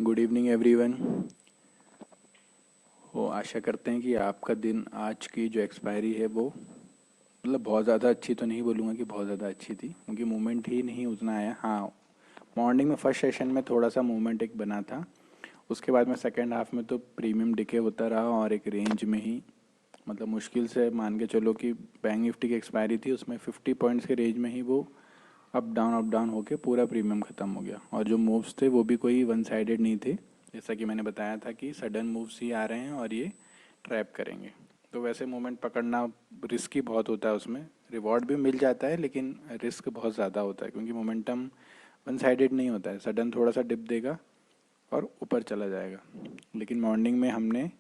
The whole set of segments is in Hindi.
Good evening everyone. वो आशा करते हैं कि आपका दिन आज की जो एक्सपायरी है वो मतलब बहुत ज़्यादा अच्छी तो नहीं बोलूँगा कि बहुत ज़्यादा अच्छी थी, क्योंकि मूवमेंट ही नहीं उतना आया। हाँ, मॉर्निंग में फर्स्ट सेशन में थोड़ा सा मूवमेंट एक बना था। उसके बाद में सेकेंड हाफ में तो प्रीमियम डिके होता रहा और एक रेंज में ही, मतलब मुश्किल से मान के चलो कि बैंक निफ्टी की एक्सपायरी थी उसमें 50 पॉइंट्स के रेंज में ही वो अप डाउन होके पूरा प्रीमियम ख़त्म हो गया। और जो मूव्स थे वो भी कोई वन साइडेड नहीं थे, जैसा कि मैंने बताया था कि सडन मूव्स ही आ रहे हैं और ये ट्रैप करेंगे। तो वैसे मोमेंट पकड़ना रिस्की बहुत होता है, उसमें रिवॉर्ड भी मिल जाता है लेकिन रिस्क बहुत ज़्यादा होता है, क्योंकि मोमेंटम वन साइडेड नहीं होता है। सडन थोड़ा सा डिप देगा और ऊपर चला जाएगा। लेकिन मॉर्निंग में हमने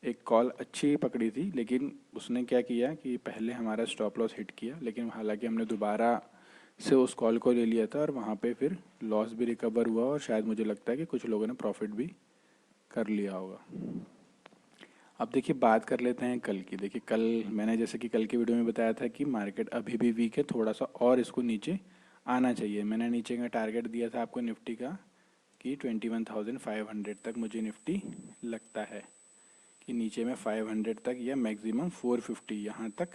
एक कॉल अच्छी पकड़ी थी, लेकिन उसने क्या किया कि पहले हमारा स्टॉप लॉस हिट किया, लेकिन हालांकि हमने दोबारा से उस कॉल को ले लिया था और वहाँ पे फिर लॉस भी रिकवर हुआ और शायद मुझे लगता है कि कुछ लोगों ने प्रॉफिट भी कर लिया होगा। अब देखिए बात कर लेते हैं कल की। देखिए कल मैंने जैसे कि कल की वीडियो में बताया था कि मार्केट अभी भी वीक है, थोड़ा सा और इसको नीचे आना चाहिए। मैंने नीचे का टारगेट दिया था आपको निफ्टी का कि 21,500 तक मुझे निफ्टी लगता है कि नीचे में 500 तक या मैक्सिमम 450 यहाँ तक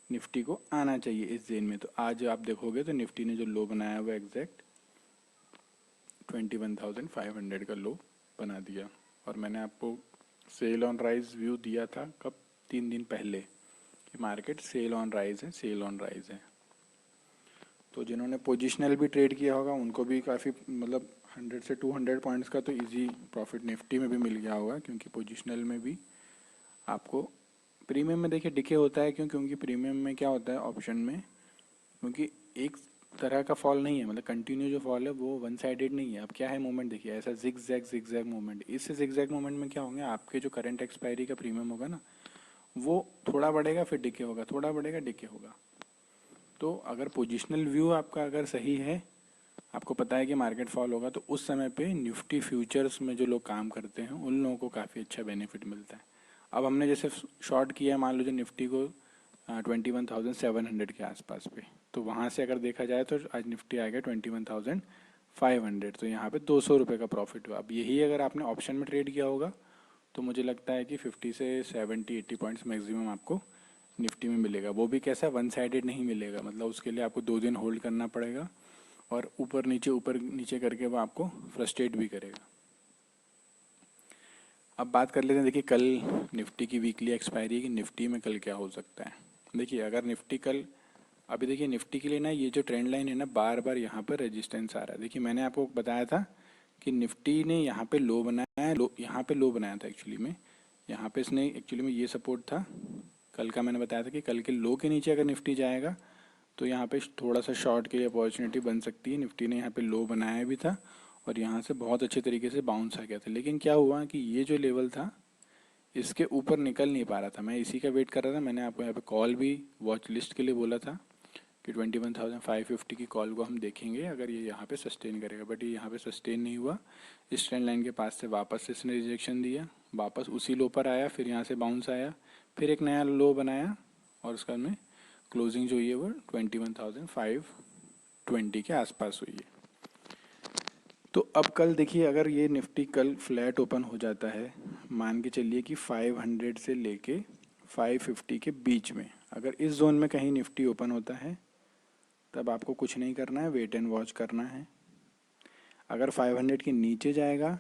निफ्टी को आना चाहिए इस जेन में। तो आज आप देखोगे तो निफ्टी ने जो लो बनाया वो एग्जैक्ट 21,500 का लो बना दिया। और मैंने आपको सेल ऑन राइज व्यू दिया था कब, 3 दिन पहले, कि मार्केट सेल ऑन राइज है, सेल ऑन राइज है। तो जिन्होंने पोजिशनल भी ट्रेड किया होगा उनको भी काफ़ी मतलब 100 से 200 पॉइंट्स का तो इजी प्रॉफिट निफ्टी में भी मिल गया होगा, क्योंकि पोजिशनल में भी आपको प्रीमियम में देखिए डिके होता है। क्यों? क्योंकि प्रीमियम में क्या होता है ऑप्शन में, क्योंकि एक तरह का फॉल नहीं है, मतलब कंटिन्यू जो फॉल है वो वन साइडेड नहीं है। अब क्या है मूवमेंट देखिए, ऐसा जिग जैग मूवमेंट। इस जिग जैग मूवमेंट में क्या होंगे, आपके जो करंट एक्सपायरी का प्रीमियम होगा ना वो थोड़ा बढ़ेगा फिर डिके होगा, थोड़ा बढ़ेगा डिके होगा। तो अगर पोजिशनल व्यू आपका अगर सही है, आपको पता है कि मार्केट फॉल होगा, तो उस समय पे निफ्टी फ्यूचर्स में जो लोग काम करते हैं उन लोगों को काफ़ी अच्छा बेनिफिट मिलता है। अब हमने जैसे शॉर्ट किया है, मान लो जो निफ्टी को 21,700 के आसपास पे, तो वहाँ से अगर देखा जाए तो आज निफ्टी आएगा 21,500। तो यहाँ पे 200 रुपये का प्रॉफिट हुआ। अब यही अगर आपने ऑप्शन में ट्रेड किया होगा तो मुझे लगता है कि 50 से 70-80 पॉइंट्स मैक्सिमम आपको निफ्टी में मिलेगा। वो भी कैसा, वन साइडेड नहीं मिलेगा, मतलब उसके लिए आपको 2 दिन होल्ड करना पड़ेगा और ऊपर नीचे करके वो आपको फ्रस्ट्रेट भी करेगा। अब बात कर लेते हैं, देखिए कल निफ्टी की वीकली एक्सपायरी है कि निफ्टी में कल क्या हो सकता है। देखिए अगर निफ्टी कल, अभी देखिए निफ्टी के लिए ना ये जो ट्रेंड लाइन है ना बार बार यहाँ पर रेजिस्टेंस आ रहा है। देखिए मैंने आपको बताया था कि निफ्टी ने यहाँ पे लो बनाया है, यहाँ पे लो बनाया था एक्चुअली में, यहाँ पे इसने एक्चुअली में ये सपोर्ट था कल का। मैंने बताया था कि कल के लो के नीचे अगर निफ्टी जाएगा तो यहाँ पे थोड़ा सा शॉर्ट के लिए अपॉर्चुनिटी बन सकती है। निफ्टी ने यहाँ पे लो बनाया भी था और यहाँ से बहुत अच्छे तरीके से बाउंस आ गया था, लेकिन क्या हुआ कि ये जो लेवल था इसके ऊपर निकल नहीं पा रहा था। मैं इसी का वेट कर रहा था। मैंने आपको यहाँ पे कॉल भी वॉच लिस्ट के लिए बोला था कि 21,550 की कॉल को हम देखेंगे अगर ये यहाँ पे सस्टेन करेगा, बट ये यहाँ पे सस्टेन नहीं हुआ। इस ट्रेंड लाइन के पास से वापस से इसने रिजेक्शन दिया, वापस उसी लो पर आया, फिर यहाँ से बाउंस आया, फिर एक नया लो बनाया और उसका में क्लोजिंग जो हुई है वो 21,520 के आसपास हुई है। तो अब कल देखिए अगर ये निफ्टी कल फ्लैट ओपन हो जाता है, मान के चलिए कि 500 से लेके 550 के बीच में, अगर इस जोन में कहीं निफ्टी ओपन होता है तब आपको कुछ नहीं करना है, वेट एंड वॉच करना है। अगर 500 के नीचे जाएगा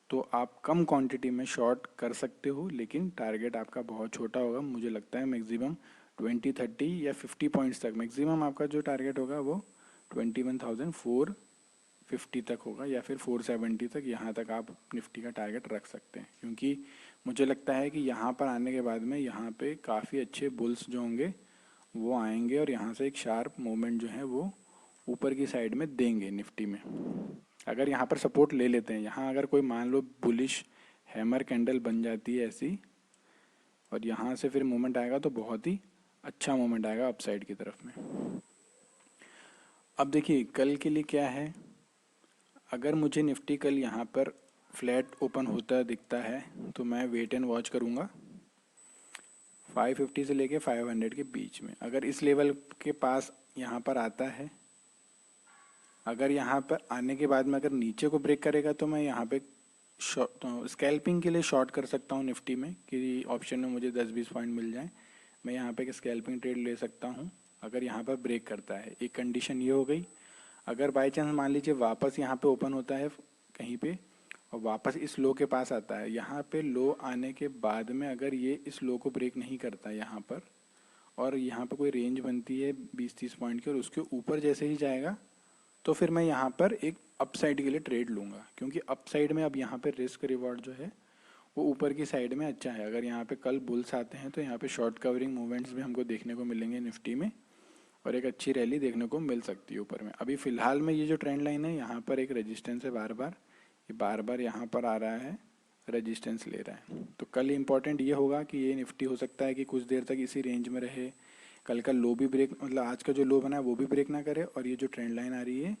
तो आप कम क्वांटिटी में शॉर्ट कर सकते हो, लेकिन टारगेट आपका बहुत छोटा होगा। मुझे लगता है मैक्सिमम 20-30 या 50 पॉइंट्स तक मैक्सिमम आपका जो टारगेट होगा वो 21,450 तक होगा या फिर 470 तक। यहाँ तक आप निफ्टी का टारगेट रख सकते हैं, क्योंकि मुझे लगता है कि यहाँ पर आने के बाद में यहाँ पे काफ़ी अच्छे बुल्स जो होंगे वो आएंगे और यहाँ से एक शार्प मूवमेंट जो है वो ऊपर की साइड में देंगे निफ्टी में। अगर यहाँ पर सपोर्ट ले लेते हैं, यहाँ अगर कोई मान लो बुलिश हैमर कैंडल बन जाती है ऐसी और यहाँ से फिर मूवमेंट आएगा तो बहुत ही अच्छा मूवमेंट आएगा अपसाइड की तरफ में। अब देखिए कल के लिए क्या है, अगर मुझे निफ्टी कल यहाँ पर फ्लैट ओपन होता दिखता है तो मैं वेट एंड वॉच करूँगा 550 से लेके 500 के बीच में। अगर इस लेवल के पास यहाँ पर आता है अगर यहाँ पर आने के बाद में अगर नीचे को ब्रेक करेगा तो मैं यहाँ पे तो स्कैल्पिंग के लिए शॉर्ट कर सकता हूँ निफ्टी में कि ऑप्शन में मुझे 10-20 पॉइंट मिल जाए। मैं यहाँ पे एक स्कैल्पिंग ट्रेड ले सकता हूँ अगर यहाँ पर ब्रेक करता है। एक कंडीशन ये हो गई। अगर बाई चांस मान लीजिए वापस यहाँ पे ओपन होता है कहीं पे और वापस इस लो के पास आता है, यहाँ पे लो आने के बाद में अगर ये इस लो को ब्रेक नहीं करता यहाँ पर और यहाँ पर कोई रेंज बनती है 20-30 पॉइंट की और उसके ऊपर जैसे ही जाएगा तो फिर मैं यहाँ पर एक अपसाइड के लिए ट्रेड लूँगा, क्योंकि अपसाइड में अब यहाँ पे रिस्क रिवॉर्ड जो है वो ऊपर की साइड में अच्छा है। अगर यहाँ पे कल बुल्स आते हैं तो यहाँ पे शॉर्ट कवरिंग मूवमेंट्स भी हमको देखने को मिलेंगे निफ्टी में और एक अच्छी रैली देखने को मिल सकती है ऊपर में। अभी फ़िलहाल में ये जो ट्रेंड लाइन है यहाँ पर एक रेजिस्टेंस है, बार बार यहाँ पर आ रहा है, रेजिस्टेंस ले रहा है। तो कल इम्पॉर्टेंट ये होगा कि ये निफ्टी हो सकता है कि कुछ देर तक इसी रेंज में रहे, कल का लो भी ब्रेक मतलब आज का जो लो बना है वो भी ब्रेक ना करे और ये जो ट्रेंड लाइन आ रही है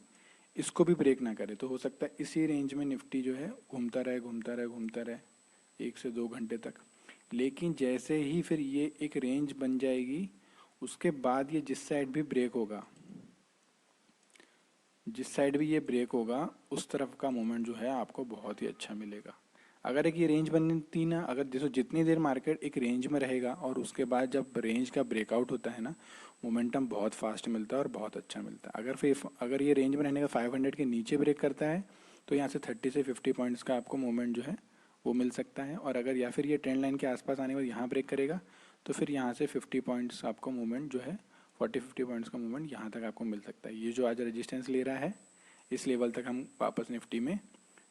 इसको भी ब्रेक ना करे। तो हो सकता है इसी रेंज में निफ्टी जो है घूमता रहे 1 से 2 घंटे तक। लेकिन जैसे ही फिर ये एक रेंज बन जाएगी उसके बाद ये जिस साइड भी ब्रेक होगा उस तरफ का मोमेंट जो है आपको बहुत ही अच्छा मिलेगा। अगर एक ये रेंज बनती ना, अगर जैसे जितनी देर मार्केट एक रेंज में रहेगा और उसके बाद जब रेंज का ब्रेकआउट होता है ना, मोमेंटम बहुत फास्ट मिलता है और बहुत अच्छा मिलता है। अगर ये रेंज में रहने का 500 के नीचे ब्रेक करता है तो यहाँ से 30 से 50 पॉइंट्स का आपको मोमेंट जो है वो मिल सकता है। और अगर या फिर ये ट्रेंड लाइन के आसपास आने के बाद यहाँ ब्रेक करेगा तो फिर यहाँ से 50 पॉइंट्स आपको मूवमेंट जो है 40-50 पॉइंट्स का मूवमेंट यहाँ तक आपको मिल सकता है। ये जो आज रेजिस्टेंस ले रहा है इस लेवल तक हम वापस निफ्टी में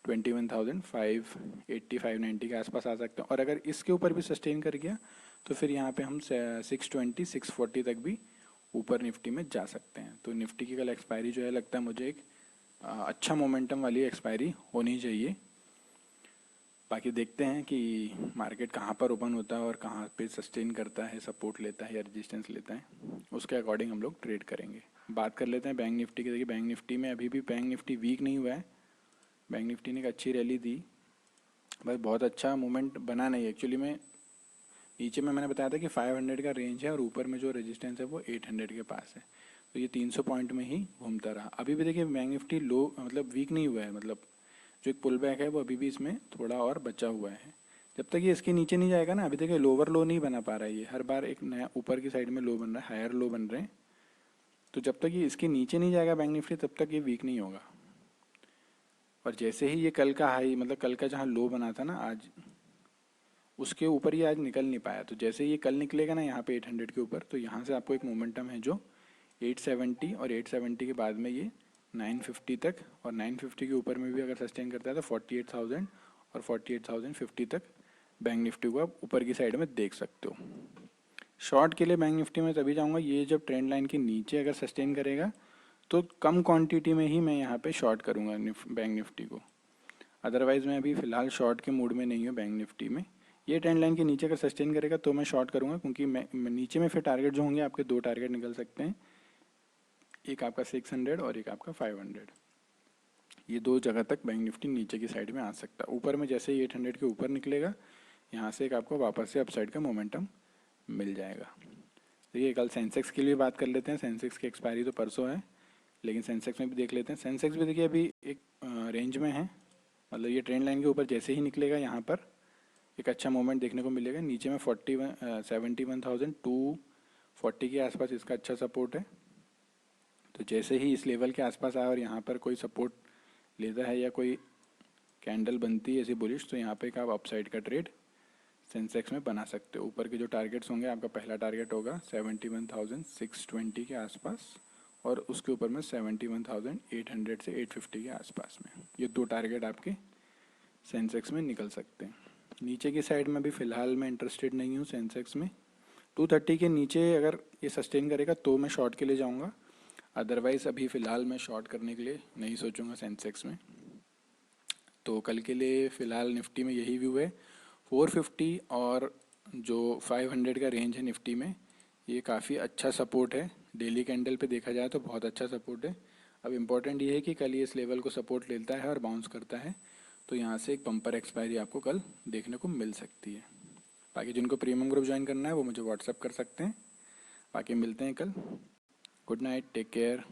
21,580-590 के आसपास आ सकते हैं। और अगर इसके ऊपर भी सस्टेन कर गया तो फिर यहाँ पे हम 620-640 तक भी ऊपर निफ्टी में जा सकते हैं। तो निफ्टी की कल एक्सपायरी जो है लगता है मुझे एक अच्छा मोमेंटम वाली एक्सपायरी होनी चाहिए। बाकी देखते हैं कि मार्केट कहाँ पर ओपन होता है और कहाँ पे सस्टेन करता है, सपोर्ट लेता है या रेजिस्टेंस लेता है, उसके अकॉर्डिंग हम लोग ट्रेड करेंगे। बात कर लेते हैं बैंक निफ्टी की। देखिए बैंक निफ्टी में अभी भी बैंक निफ्टी वीक नहीं हुआ है। बैंक निफ्टी ने एक अच्छी रैली दी, बस बहुत अच्छा मूवमेंट बना नहीं एक्चुअली में। नीचे में मैंने बताया था कि 500 का रेंज है और ऊपर में जो रेजिस्टेंस है वो 800 के पास है, तो ये 300 पॉइंट में ही घूमता रहा। अभी भी देखिए बैंक निफ्टी लो मतलब वीक नहीं हुआ है, मतलब जो एक पुल बैक है वो अभी भी इसमें थोड़ा और बचा हुआ है। जब तक ये इसके नीचे नहीं जाएगा ना, अभी देखिए लोअर लो नहीं बना पा रहा है, ये हर बार एक नया ऊपर की साइड में लो बन रहा है, हायर लो बन रहे हैं। तो जब तक ये इसके नीचे नहीं जाएगा बैंक निफ्टी तब तक ये वीक नहीं होगा। और जैसे ही ये कल का हाई मतलब कल का जहाँ लो बना था ना आज, उसके ऊपर ये आज निकल नहीं पाया। तो जैसे ये कल निकलेगा ना यहाँ पे 800 के ऊपर, तो यहाँ से आपको एक मोमेंटम है जो 870 और 870 के बाद में ये 950 तक, और 950 के ऊपर में भी अगर सस्टेन करता है तो 48,000 और 48,050 तक बैंक निफ्टी को आप ऊपर की साइड में देख सकते हो। शॉर्ट के लिए बैंक निफ्टी में तभी जाऊँगा ये जब ट्रेंड लाइन के नीचे अगर सस्टेन करेगा, तो कम क्वांटिटी में ही मैं यहाँ पे शॉर्ट करूँगा बैंक निफ्टी को। अदरवाइज़ मैं अभी फ़िलहाल शॉर्ट के मूड में नहीं हूँ बैंक निफ्टी में। ये ट्रेंड लाइन के नीचे अगर सस्टेन करेगा तो मैं शॉर्ट करूँगा, क्योंकि मैं नीचे में फिर टारगेट जो होंगे आपके 2 टारगेट निकल सकते हैं, एक आपका 600 और एक आपका 500। ये 2 जगह तक बैंक निफ्टी नीचे की साइड में आ सकता है। ऊपर में जैसे ही 800 के ऊपर निकलेगा यहाँ से एक आपको वापस से अपसाइड का मोमेंटम मिल जाएगा। देखिए कल सेंसेक्स के लिए बात कर लेते हैं। सेंसेक्स की एक्सपायरी तो परसों है, लेकिन सेंसेक्स में भी देख लेते हैं। सेंसेक्स भी देखिए अभी एक रेंज में है, मतलब ये ट्रेंड लाइन के ऊपर जैसे ही निकलेगा यहाँ पर एक अच्छा मोमेंट देखने को मिलेगा। नीचे में 71,240 के आसपास इसका अच्छा सपोर्ट है। तो जैसे ही इस लेवल के आसपास आए और यहाँ पर कोई सपोर्ट लेता है या कोई कैंडल बनती है ऐसी बुलिश, तो यहाँ पे एक आप अपसाइड का ट्रेड सेंसेक्स में बना सकते हो। ऊपर के जो टारगेट्स होंगे, आपका पहला टारगेट होगा 71,620 के आसपास और उसके ऊपर में 71,800 से 850 के आसपास में। ये 2 टारगेट आपके सेंसेक्स में निकल सकते हैं। नीचे की साइड में भी फ़िलहाल मैं इंटरेस्टेड नहीं हूँ सेंसेक्स में। 230 के नीचे अगर ये सस्टेन करेगा तो मैं शॉर्ट के लिए जाऊँगा, अदरवाइज़ अभी फ़िलहाल मैं शॉर्ट करने के लिए नहीं सोचूंगा सेंसेक्स में। तो कल के लिए फ़िलहाल निफ्टी में यही व्यू है। 450 और जो 500 का रेंज है निफ्टी में, ये काफ़ी अच्छा सपोर्ट है। डेली कैंडल पे देखा जाए तो बहुत अच्छा सपोर्ट है। अब इम्पॉर्टेंट ये है कि कल ये इस लेवल को सपोर्ट लेता है और बाउंस करता है, तो यहाँ से एक बम्पर एक्सपायरी आपको कल देखने को मिल सकती है। बाकी जिनको प्रीमियम ग्रुप ज्वाइन करना है वो मुझे व्हाट्सअप कर सकते हैं। बाकी मिलते हैं कल। Good night, take care.